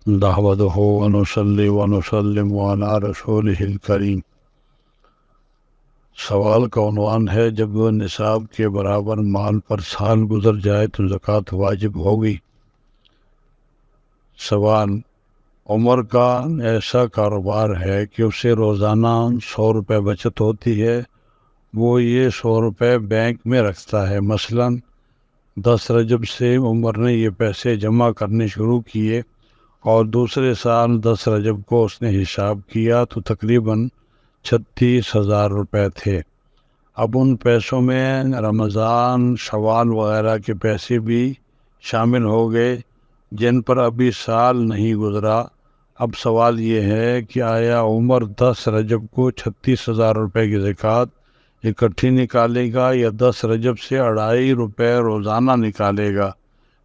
نحمدہ ونصلی ونسلم علی رسولہ الکریم۔ سوال کا عنوان ہے، جب نصاب کے برابر مال پر سال گزر جائے تو زکوٰۃ واجب ہوگی؟ سوال: عمر کا ایسا کاروبار ہے کہ اسے روزانہ 100 روپے بچت ہوتی ہے، وہ یہ 100 روپے بینک میں رکھتا ہے۔ مثلاً 10 رجب سے عمر نے یہ پیسے جمع کرنے شروع کیے اور دوسرے سال 10 رجب کو اس نے حساب کیا تو تقریباً 36,000 روپے تھے۔ اب ان پیسوں میں رمضان، شوال وغیرہ کے پیسے بھی شامل ہو گئے جن پر ابھی سال نہیں گزرا۔ اب سوال یہ ہے کہ آیا عمر 10 رجب کو 36,000 روپے کی زکوٰۃ اکٹھی نکالے گا یا 10 رجب سے 2.5 روپے روزانہ نکالے گا؟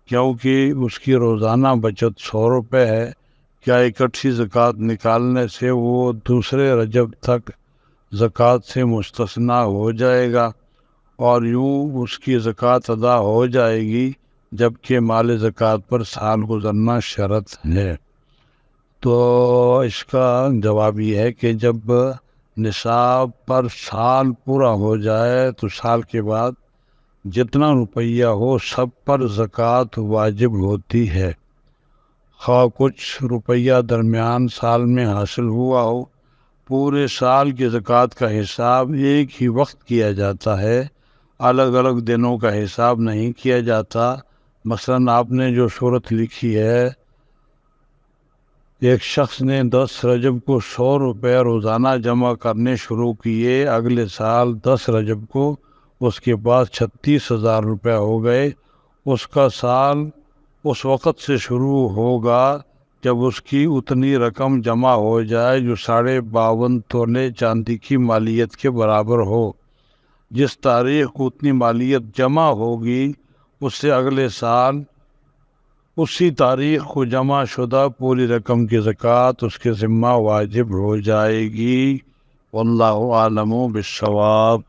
کیونکہ اس کی روزانہ بچت 100 روپے ہے، کیا اکٹھی زکوٰۃ نکالنے سے وہ دوسرے رجب تک زکوٰۃ سے مستثنیٰ ہو جائے گا اور یوں اس کی زکوٰۃ ادا ہو جائے گی جبکہ مال زکوٰۃ پر سال گزرنا شرط ہے؟ تو اس کا جواب یہ ہے کہ جب نصاب پر سال پورا ہو جائے تو سال کے بعد جتنا روپیہ ہو سب پر زکوٰۃ واجب ہوتی ہے، خواہ کچھ روپیہ درمیان سال میں حاصل ہوا ہو۔ پورے سال کی زکوٰۃ کا حساب ایک ہی وقت کیا جاتا ہے، الگ الگ دنوں کا حساب نہیں کیا جاتا۔ مثلاً آپ نے جو صورت لکھی ہے، ایک شخص نے 10 رجب کو 100 روپے روزانہ جمع کرنے شروع کیے، اگلے سال 10 رجب کو اس کے پاس 36,000 روپے ہو گئے۔ اس کا سال اس وقت سے شروع ہوگا جب اس کی اتنی رقم جمع ہو جائے جو 52.5 تولے چاندی کی مالیت کے برابر ہو۔ جس تاریخ کو اتنی مالیت جمع ہوگی اس سے اگلے سال اسی تاریخ کو جمع شدہ پوری رقم کی زکوٰۃ اس کے ذمہ واجب ہو جائے گی۔ واللہ عالم بالصواب۔